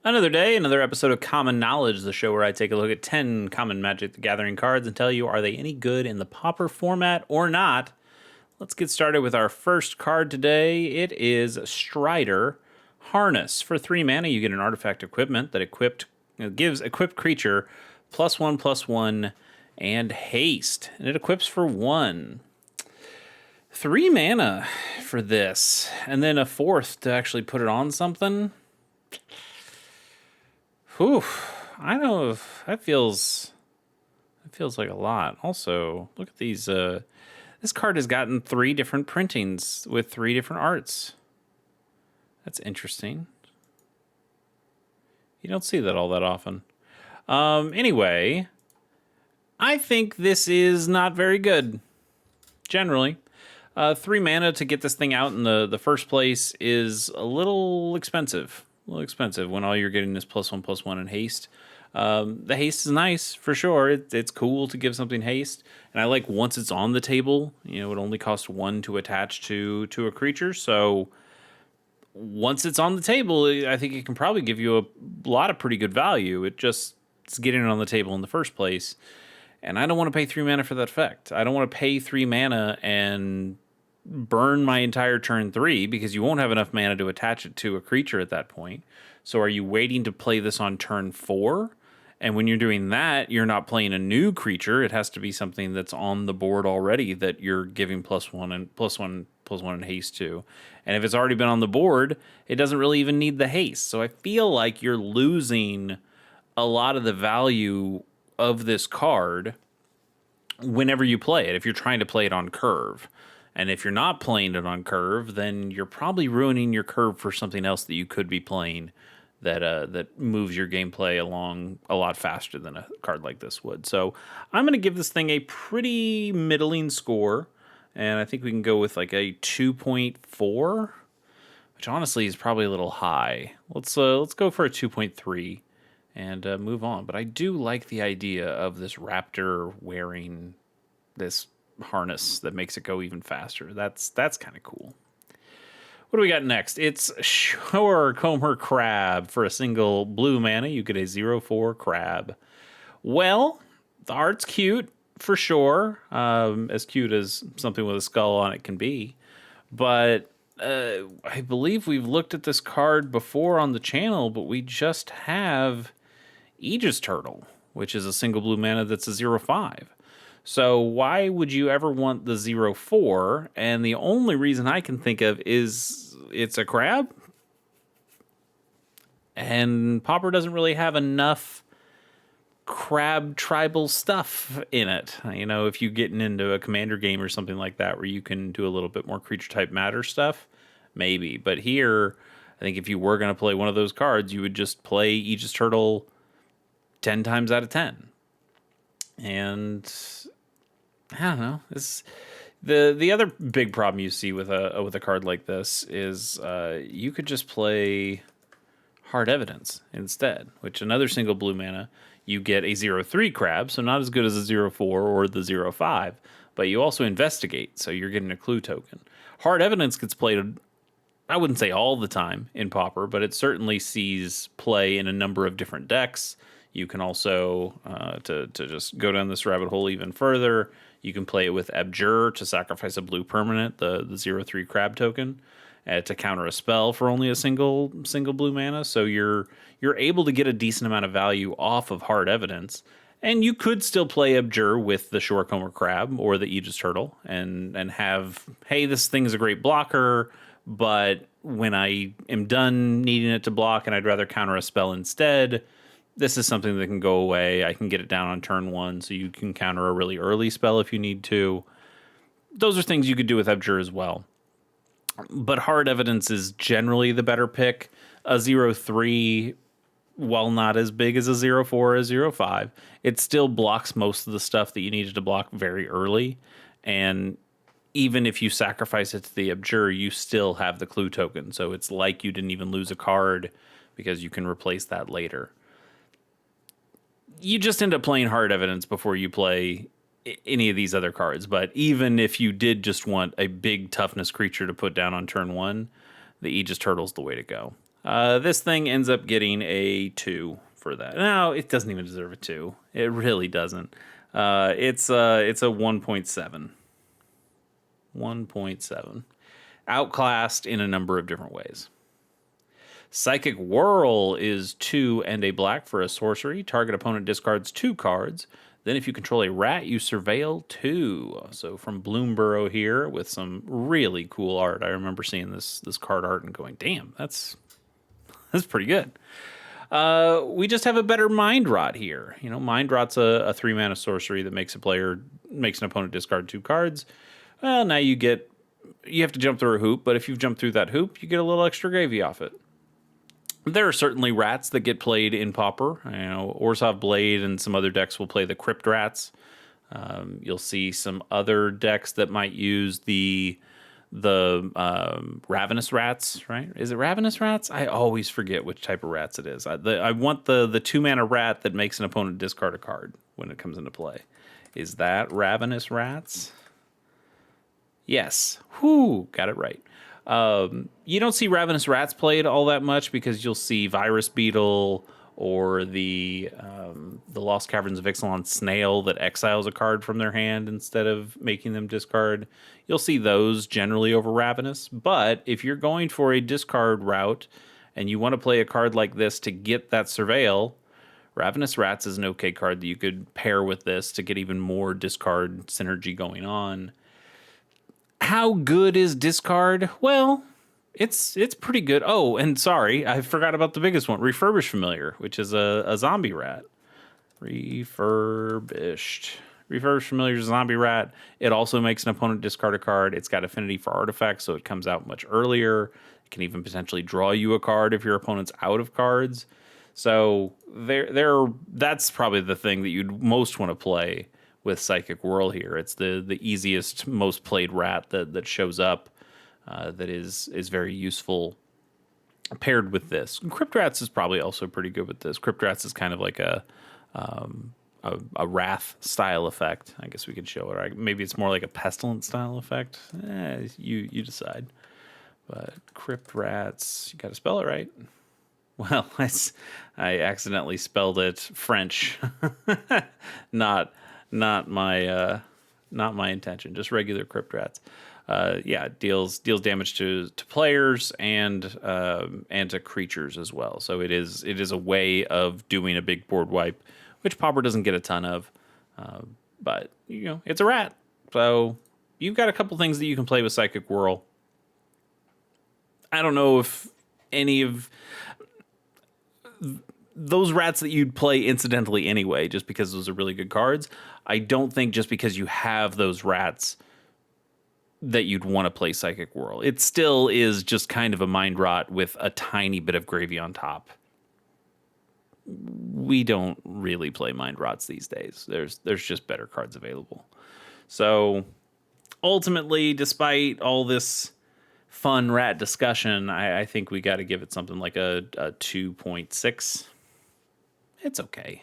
Another day, another episode of Common Knowledge, the show where I take a look at 10 common Magic the Gathering cards and tell you are they any good in the Pauper format or not. Let's get started with our first card today. It is Strider Harness. For 3 mana, you get an artifact equipment that gives equipped creature +1/+1 and haste. And it equips for 1. 3 mana for this, and then a 4th to actually put it on something. Whew, I know that feels like a lot. Also, look at these. This card has gotten 3 different printings with 3 different arts. That's interesting. You don't see that all that often. Anyway, I think this is not very good. Generally, 3 mana to get this thing out in the first place is a little expensive. When all you're getting is +1/+1 and haste. The haste is nice for sure. It's cool to give something haste, and I like once it's on the table. You know, it only costs 1 to attach to a creature. So once it's on the table, I think it can probably give you a lot of pretty good value. It's getting it on the table in the first place, and I don't want to pay 3 mana for that effect. I don't want to pay 3 mana and burn my entire turn 3 because you won't have enough mana to attach it to a creature at that point. So are you waiting to play this on turn 4? And when you're doing that, you're not playing a new creature. It has to be something that's on the board already that you're giving +1/+1 and haste to. And if it's already been on the board, it doesn't really even need the haste. So I feel like you're losing a lot of the value of this card whenever you play it, if you're trying to play it on curve. And if you're not playing it on curve, then you're probably ruining your curve for something else that you could be playing that moves your gameplay along a lot faster than a card like this would. So I'm going to give this thing a pretty middling score, and I think we can go with like a 2.4, which honestly is probably a little high. Let's go for a 2.3 and move on. But I do like the idea of this raptor wearing this harness that makes it go even faster. That's kind of cool. What do we got next? It's Shorecomer Crab. For a single blue mana, you get a 0/4 crab. Well, the art's cute for sure, as cute as something with a skull on it can be. But I believe we've looked at this card before on the channel, but we just have Aegis Turtle, which is a single blue mana that's a 0/5. So why would you ever want the 0/4? And the only reason I can think of is it's a crab. And Pauper doesn't really have enough crab tribal stuff in it. You know, if you getting into a commander game or something like that where you can do a little bit more creature type matter stuff, maybe. But here, I think if you were going to play one of those cards, you would just play Aegis Turtle 10 times out of 10. And I don't know. The other big problem you see with a card like this is you could just play Hard Evidence instead, which another single blue mana, you get a 0/3 crab, so not as good as a 0/4 or the 0/5, but you also investigate, so you're getting a clue token. Hard Evidence gets played, I wouldn't say all the time in Pauper, but it certainly sees play in a number of different decks. You can also, to just go down this rabbit hole even further, you can play it with Abjure to sacrifice a blue permanent, the 0/3 crab token, to counter a spell for only a single blue mana. So you're able to get a decent amount of value off of Hard Evidence. And you could still play Abjure with the Shorecomer Crab or the Aegis Turtle and have, hey, this thing is a great blocker, but when I am done needing it to block and I'd rather counter a spell instead, this is something that can go away. I can get it down on turn 1, so you can counter a really early spell if you need to. Those are things you could do with Abjure as well. But Hard Evidence is generally the better pick. A 0/3, while not as big as a 0/4 or a 0/5, it still blocks most of the stuff that you needed to block very early. And even if you sacrifice it to the Abjure, you still have the clue token. So it's like you didn't even lose a card because you can replace that later. You just end up playing Hard Evidence before you play any of these other cards. But even if you did just want a big toughness creature to put down on turn 1, the Aegis Turtle's the way to go. This thing ends up getting a 2 for that. No, it doesn't even deserve a 2. It really doesn't. It's a 1.7. 1.7. Outclassed in a number of different ways. Psychic Whirl is 2 and a black for a sorcery. Target opponent discards 2 cards. Then if you control a rat, you surveil 2. So from Bloomborough here with some really cool art. I remember seeing this card art and going, damn, that's pretty good. We just have a better Mind Rot here. You know, Mind Rot's a 3-mana sorcery that makes an opponent discard 2 cards. Well, now you have to jump through a hoop, but if you've jumped through that hoop, you get a little extra gravy off it. There are certainly rats that get played in Pauper. You know, Orzhov Blade and some other decks will play the Crypt Rats. You'll see some other decks that might use the Ravenous Rats, right? Is it Ravenous Rats? I always forget which type of rats it is. I want the 2-mana rat that makes an opponent discard a card when it comes into play. Is that Ravenous Rats? Yes. Whoo, got it right. You don't see Ravenous Rats played all that much because you'll see Virus Beetle or the Lost Caverns of Ixalan Snail that exiles a card from their hand instead of making them discard. You'll see those generally over Ravenous. But if you're going for a discard route and you want to play a card like this to get that Surveil, Ravenous Rats is an okay card that you could pair with this to get even more discard synergy going on. How good is discard? Well, it's pretty good. Oh, and sorry, I forgot about the biggest one, Refurbished Familiar, which is a zombie rat. Refurbished Familiar is a zombie rat. It also makes an opponent discard a card. It's got affinity for artifacts, so it comes out much earlier. It can even potentially draw you a card if your opponent's out of cards. So that's probably the thing that you'd most want to play with Psychic Whirl here. It's the easiest, most played rat that shows up that is very useful paired with this. Crypt Rats is probably also pretty good with this. Crypt Rats is kind of like a Wrath style effect. I guess we could show it. Right? Maybe it's more like a Pestilence style effect. You decide. But Crypt Rats, you got to spell it right. Well, I accidentally spelled it French. not my intention. Just regular Crypt Rats. Deals damage to players and to creatures as well. So it is a way of doing a big board wipe, which Pauper doesn't get a ton of. But you know, it's a rat. So you've got a couple things that you can play with Psychic Whirl. I don't know if any of those rats that you'd play incidentally anyway, just because those are really good cards. I don't think just because you have those rats that you'd want to play Psychic Whirl. It still is just kind of a Mind Rot with a tiny bit of gravy on top. We don't really play Mind Rots these days. There's just better cards available. So ultimately, despite all this fun rat discussion, I think we got to give it something like a 2.6. It's okay.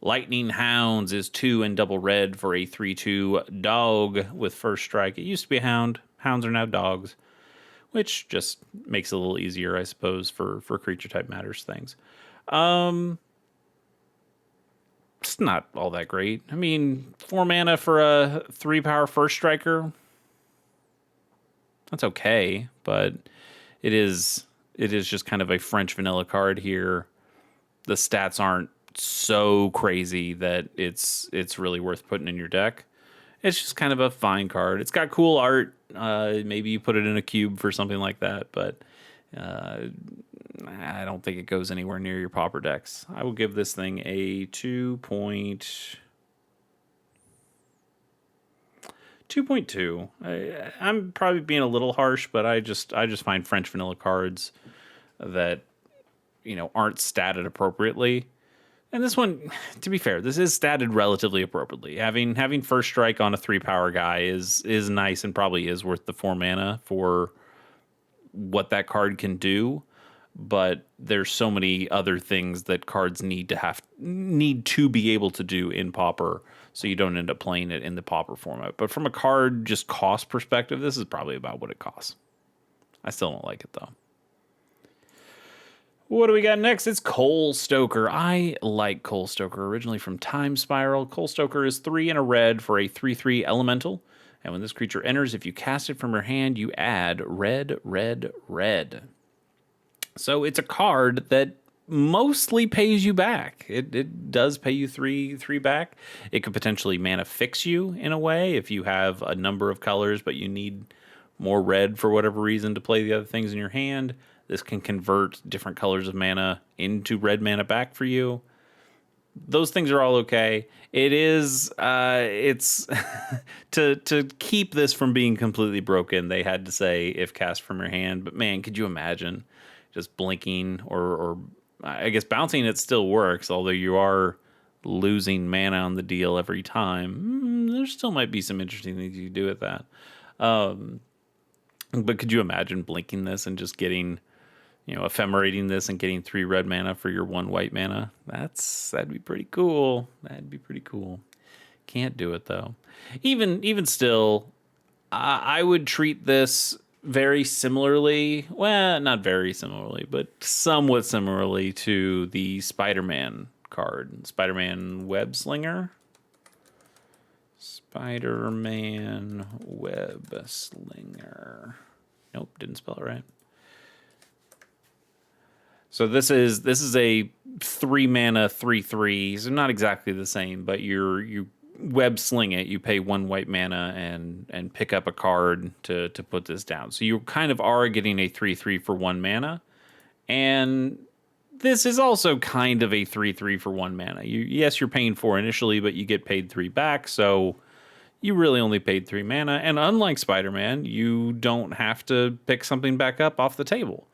Lightning Hounds is 2 and double red for a 3/2 dog with first strike. It used to be a hound. Hounds are now dogs, which just makes it a little easier, I suppose, for creature type matters things. It's not all that great. I mean, 4 mana for a 3-power first striker. That's okay, but it is just kind of a French vanilla card here. The stats aren't so crazy that it's really worth putting in your deck. It's just kind of a fine card. It's got cool art. Maybe you put it in a cube for something like that, but I don't think it goes anywhere near your Pauper decks. I will give this thing a 2.2. I'm probably being a little harsh, but I just find French vanilla cards that, you know, aren't statted appropriately. And this one, to be fair, this is statted relatively appropriately. Having first strike on a 3-power guy is nice and probably is worth the 4 mana for what that card can do. But there's so many other things that cards need to be able to do in Pauper, so you don't end up playing it in the Pauper format. But from a card just cost perspective, this is probably about what it costs. I still don't like it though. What do we got next? It's Coal Stoker. I like Coal Stoker, originally from Time Spiral. Coal Stoker is 3 and a red for a 3/3 elemental. And when this creature enters, if you cast it from your hand, you add red, red, red. So it's a card that mostly pays you back. It does pay you three back. It could potentially mana fix you in a way if you have a number of colors, but you need more red for whatever reason to play the other things in your hand. This can convert different colors of mana into red mana back for you. Those things are all okay. It is, it's to keep this from being completely broken. They had to say if cast from your hand, but man, could you imagine just blinking or I guess bouncing? It still works, although you are losing mana on the deal every time. There still might be some interesting things you can do with that. But could you imagine blinking this and just getting, ephemerating this and getting 3 red mana for your 1 white mana? That'd be pretty cool. That'd be pretty cool. Can't do it though. Even still, I would treat this very similarly. Well, not very similarly, but somewhat similarly to the Spider-Man card, Spider-Man Web Slinger. Spider-Man Web Slinger. Nope, didn't spell it right. So this is a 3 mana 3/3. So not exactly the same, but you web sling it. You pay 1 white mana and pick up a card to put this down. So you kind of are getting a 3/3 for 1 mana, and this is also kind of a 3/3 for 1 mana. Yes, you're paying 4 initially, but you get paid 3 back. So you really only paid 3 mana. And unlike Spider-Man, you don't have to pick something back up off the table.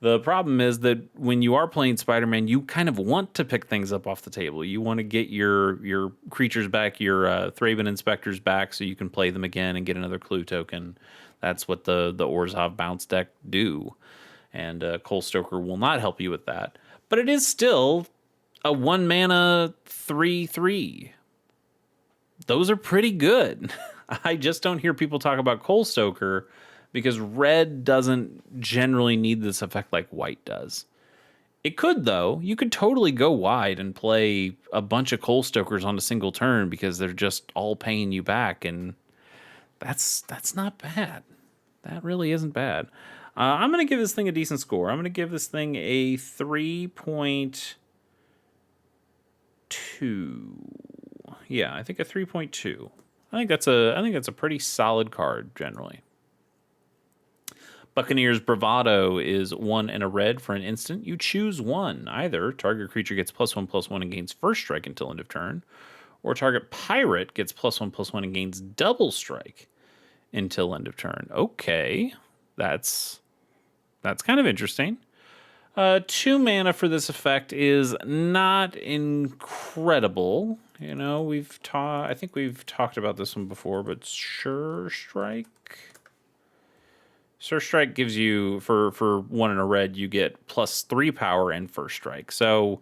The problem is that when you are playing Spider-Man, you kind of want to pick things up off the table. You want to get your creatures back, your Thraben Inspectors back, so you can play them again and get another clue token. That's what the Orzhov bounce deck do. And Coal Stoker will not help you with that. But it is still a 1 mana 3/3. Those are pretty good. I just don't hear people talk about Coal Stoker because red doesn't generally need this effect like white does. It could, though. You could totally go wide and play a bunch of Coal Stokers on a single turn because they're just all paying you back, and that's not bad. That really isn't bad. I'm going to give this thing a decent score. I'm going to give this thing a 3.2. Yeah, I think a 3.2. I think that's a pretty solid card generally. Buccaneer's Bravado is 1 and a red for an instant. You choose one. Either target creature gets +1/+1 and gains first strike until end of turn, or target pirate gets +1/+1 and gains double strike until end of turn. Okay, that's kind of interesting. 2 mana for this effect is not incredible. I think we've talked about this one before, but Sure Strike. Sure Strike gives you, for 1 and a red, you get +3 power and first strike. So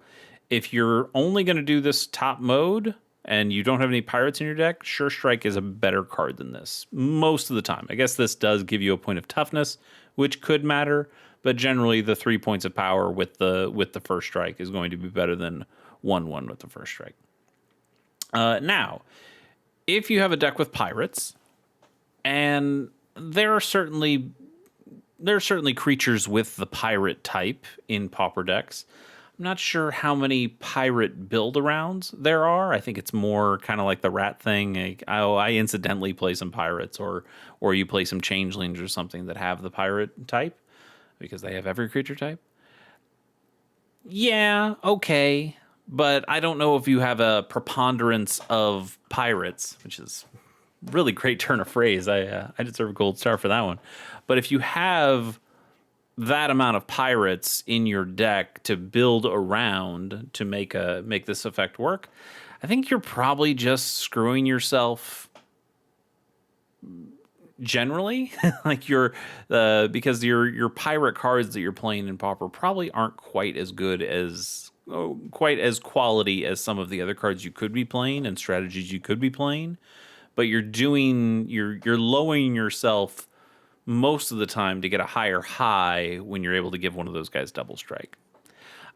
if you're only going to do this top mode and you don't have any pirates in your deck, Sure Strike is a better card than this most of the time. I guess this does give you a point of toughness, which could matter, but generally the 3 points of power with the first strike is going to be better than 1/1 with the first strike. Now, if you have a deck with pirates, and there are certainly creatures with the pirate type in Pauper decks. I'm not sure how many pirate build-arounds there are. I think it's more kind of like the rat thing. Like, I incidentally play some pirates, or you play some changelings or something that have the pirate type because they have every creature type. Yeah, okay. But I don't know if you have a preponderance of pirates, which is really great turn of phrase. I deserve a gold star for that one. But if you have that amount of pirates in your deck to build around to make this effect work, I think you're probably just screwing yourself generally. Like because your pirate cards that you're playing in Pauper probably aren't quite as good as quite as quality as some of the other cards you could be playing and strategies you could be playing. But you're lowering yourself most of the time to get a higher high when you're able to give one of those guys double strike.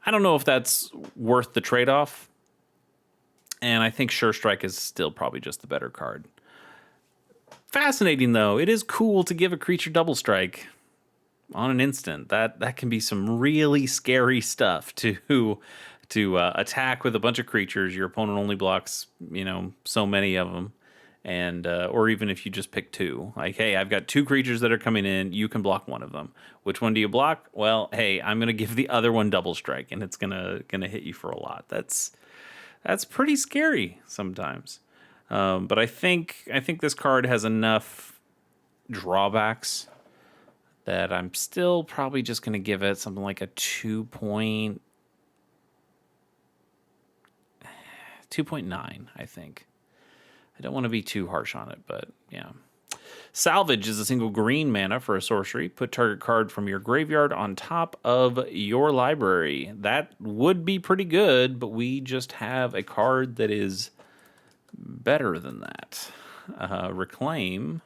I don't know if that's worth the trade-off. And I think Sure Strike is still probably just the better card. Fascinating, though. It is cool to give a creature double strike on an instant. That can be some really scary stuff to attack with a bunch of creatures. Your opponent only blocks, so many of them. And or even if you just pick two, like, hey, I've got two creatures that are coming in, you can block one of them. Which one do you block? Well, hey, I'm gonna give the other one double strike, and it's gonna hit you for a lot. That's pretty scary sometimes. But I think this card has enough drawbacks that I'm still probably just gonna give it something like a 2.9. I think. I don't want to be too harsh on it, but yeah. Salvage is a single green mana for a sorcery. Put target card from your graveyard on top of your library. That would be pretty good, but we just have a card that is better than that. Reclaim,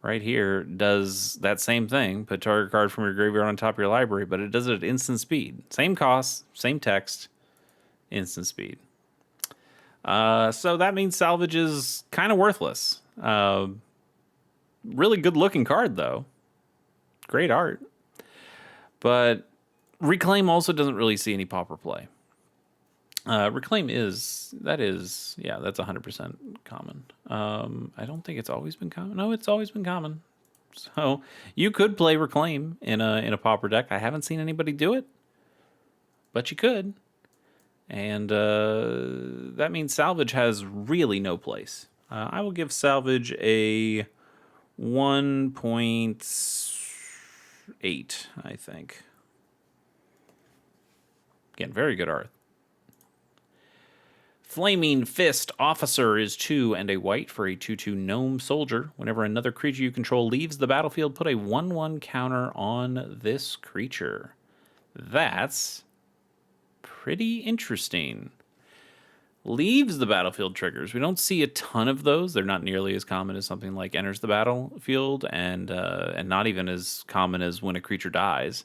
right here, does that same thing. Put target card from your graveyard on top of your library, but it does it at instant speed. Same cost, same text, instant speed. So that means Salvage is kind of worthless. Really good looking card, though. Great art. But Reclaim also doesn't really see any Pauper play. Reclaim that's 100% common. I don't think it's always been common. No, it's always been common. So you could play Reclaim in a Pauper deck. I haven't seen anybody do it, but you could. And that means Salvage has really no place. I will give Salvage a 1.8, I think. Again, very good art. Flaming Fist Officer is 2 and a white for a 2/2 gnome soldier. Whenever another creature you control leaves the battlefield, put a 1/1 counter on this creature. That's pretty interesting. Leaves the battlefield triggers. We don't see a ton of those. They're not nearly as common as something like enters the battlefield, and not even as common as when a creature dies.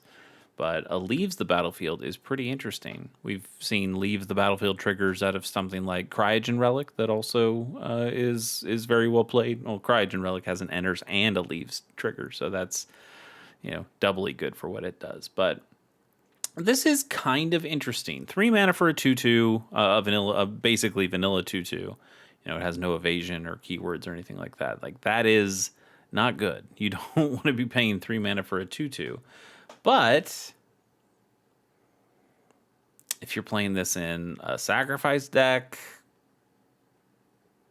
But a leaves the battlefield is pretty interesting. We've seen leaves the battlefield triggers out of something like Cryogen Relic that also is very well played. Well, Cryogen Relic has an enters and a leaves trigger, so that's doubly good for what it does. But this is kind of interesting. 3 mana for a 2/2, basically vanilla 2/2. It has no evasion or keywords or anything like that. Like, that is not good. You don't want to be paying 3 mana for a 2/2. But if you're playing this in a sacrifice deck,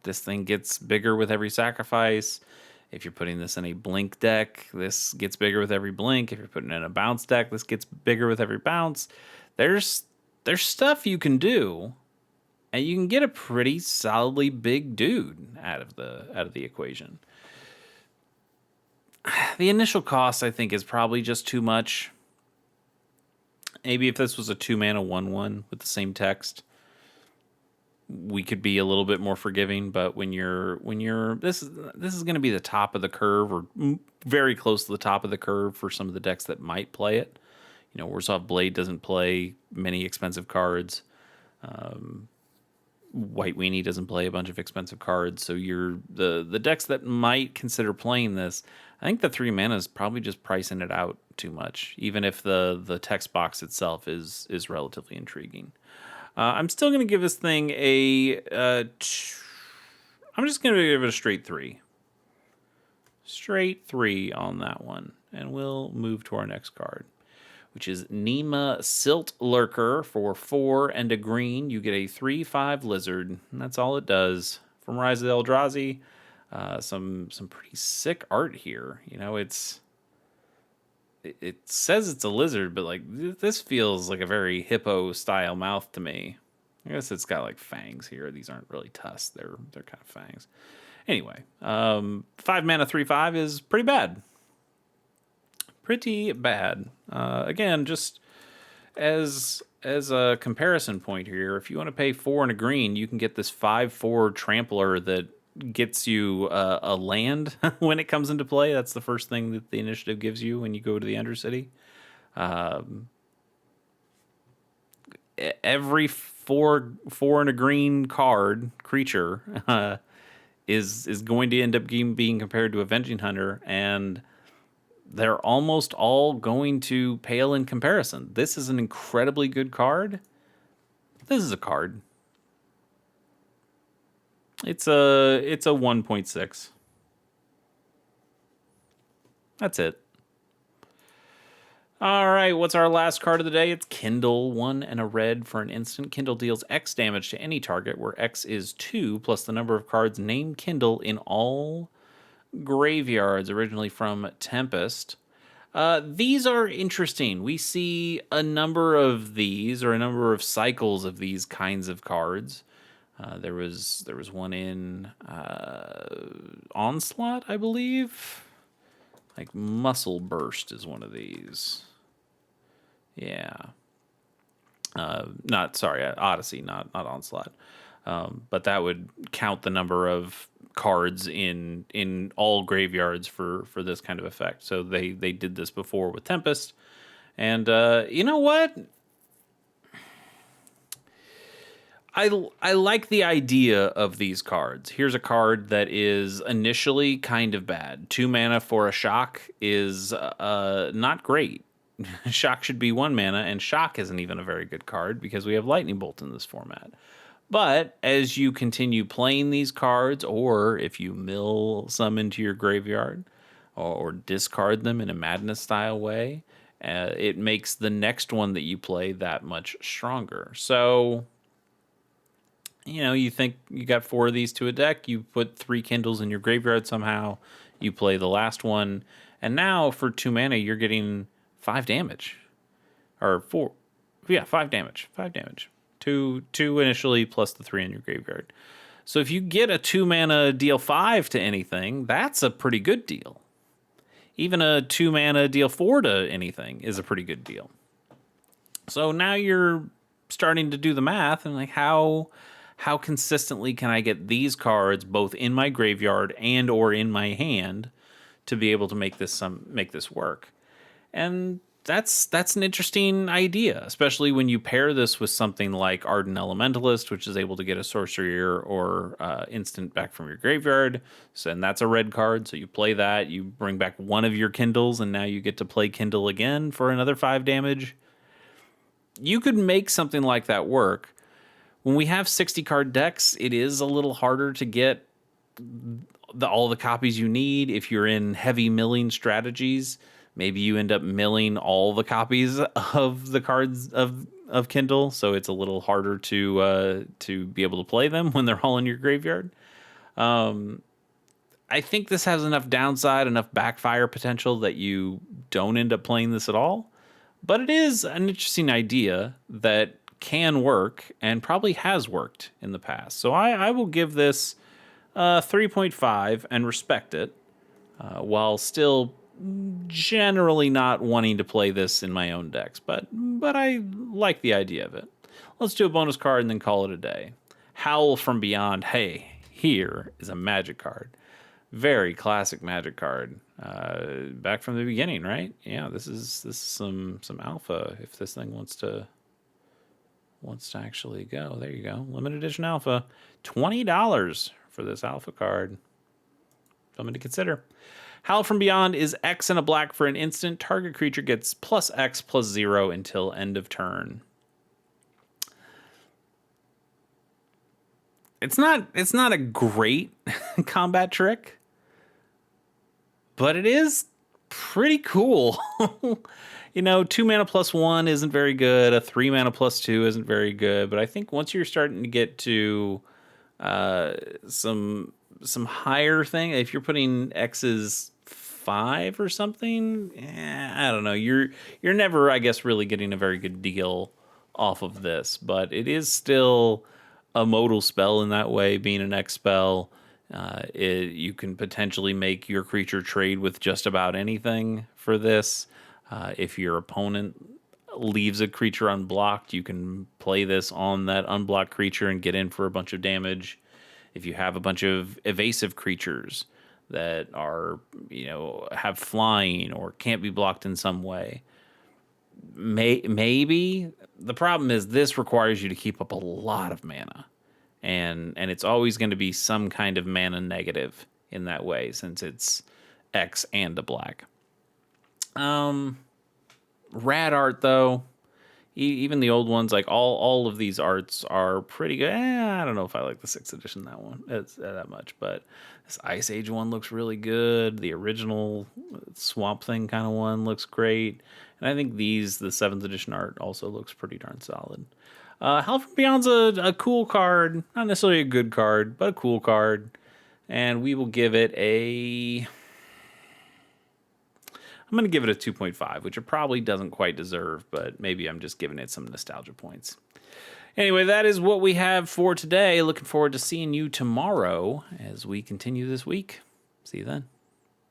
this thing gets bigger with every sacrifice. If you're putting this in a blink deck, this gets bigger with every blink. If you're putting it in a bounce deck, this gets bigger with every bounce. There's stuff you can do, and you can get a pretty solidly big dude out of the equation. The initial cost, I think, is probably just too much. Maybe if this was a 2 mana 1/1 with the same text, we could be a little bit more forgiving. But when you're this is going to be the top of the curve, or very close to the top of the curve for some of the decks that might play it. Warsaw Blade doesn't play many expensive cards. White Weenie doesn't play a bunch of expensive cards. So the decks that might consider playing this, I think the 3 mana is probably just pricing it out too much, even if the text box itself is relatively intriguing. I'm still going to give this thing I'm just going to give it a straight 3. Straight 3 on that one. And we'll move to our next card, which is Nima Silt Lurker for 4 and a green. You get a 3/5 lizard. And that's all it does. From Rise of the Eldrazi, some pretty sick art here. It says it's a lizard, but like this feels like a very hippo style mouth to me. I guess it's got like fangs here. These aren't really tusks. They're kind of fangs. Anyway, 5 mana 3/5 is pretty bad. Pretty bad. Again, just as a comparison point here, if you want to pay 4 and a green, you can get this 5/4 trampler that gets you a land when it comes into play. That's the first thing that the initiative gives you when you go to the Undercity. every four and a green card creature is going to end up being compared to Avenging Hunter, and they're almost all going to pale in comparison. This is an incredibly good card. This is a card. It's a 1.6. That's it. All right, what's our last card of the day? It's Kindle, 1 and a red for an instant. Kindle deals X damage to any target, where X is 2, plus the number of cards named Kindle in all graveyards, originally from Tempest. These are interesting. We see a number of these, or a number of cycles of these kinds of cards. There was one in Onslaught, I believe. Like Muscle Burst is one of these. Yeah. Odyssey, not Onslaught. But that would count the number of cards in all graveyards for this kind of effect. So they did this before with Tempest. And you know what? I like the idea of these cards. Here's a card that is initially kind of bad. 2 mana for a shock is not great. Shock should be 1 mana, and Shock isn't even a very good card because we have Lightning Bolt in this format. But as you continue playing these cards, or if you mill some into your graveyard, or discard them in a Madness style way, it makes the next one that you play that much stronger. So, you know, you think you got 4 of these to a deck, you put 3 Kindles in your graveyard somehow, you play the last one, and now for 2 mana, you're getting 5 damage. Or 4. Yeah, 5 damage. 5 damage. Two initially, plus the 3 in your graveyard. So if you get a 2 mana deal 5 to anything, that's a pretty good deal. Even a 2 mana deal 4 to anything is a pretty good deal. So now you're starting to do the math, and like how consistently can I get these cards both in my graveyard and or in my hand to be able to make this work? And that's an interesting idea, especially when you pair this with something like Ardent Elementalist, which is able to get a sorcery or instant back from your graveyard. So, and that's a red card, so you play that, you bring back one of your Kindles, and now you get to play Kindle again for another 5 damage. You could make something like that work. When we have 60-card decks, it is a little harder to get all the copies you need. If you're in heavy milling strategies, maybe you end up milling all the copies of the cards of Kindle, so it's a little harder to be able to play them when they're all in your graveyard. I think this has enough downside, enough backfire potential that you don't end up playing this at all. But it is an interesting idea that can work and probably has worked in the past. So I will give this 3.5 and respect it, while still generally not wanting to play this in my own decks. But I like the idea of it. Let's do a bonus card and then call it a day. Howl from Beyond. Hey, here is a Magic card. Very classic Magic card. Back from the beginning, right? Yeah, this is some alpha if this thing wants to actually go. There you go. Limited edition alpha. $20 for this alpha card. Something to consider. Howl from Beyond is X and a black for an instant. Target creature gets plus X plus 0 until end of turn. It's not a great combat trick, but it is pretty cool. You know, 2 mana plus 1 isn't very good. A 3 mana plus 2 isn't very good. But I think once you're starting to get to some higher thing, if you're putting X's 5 or something, I don't know. You're never, I guess, really getting a very good deal off of this. But it is still a modal spell in that way, being an X spell. You can potentially make your creature trade with just about anything for this. If your opponent leaves a creature unblocked, you can play this on that unblocked creature and get in for a bunch of damage. If you have a bunch of evasive creatures that are, have flying or can't be blocked in some way, Maybe. The problem is this requires you to keep up a lot of mana. And it's always going to be some kind of mana negative in that way, since it's X and a black. Rad art, though. Even the old ones, like all of these arts are pretty good. I don't know if I like the 6th edition that much, but this Ice Age one looks really good. The original Swamp Thing kind of one looks great, and I think the 7th edition art also looks pretty darn solid. Hell from Beyond's a cool card, not necessarily a good card, but a cool card, and we will give it a. I'm going to give it a 2.5, which it probably doesn't quite deserve, but maybe I'm just giving it some nostalgia points. Anyway, that is what we have for today. Looking forward to seeing you tomorrow as we continue this week. See you then.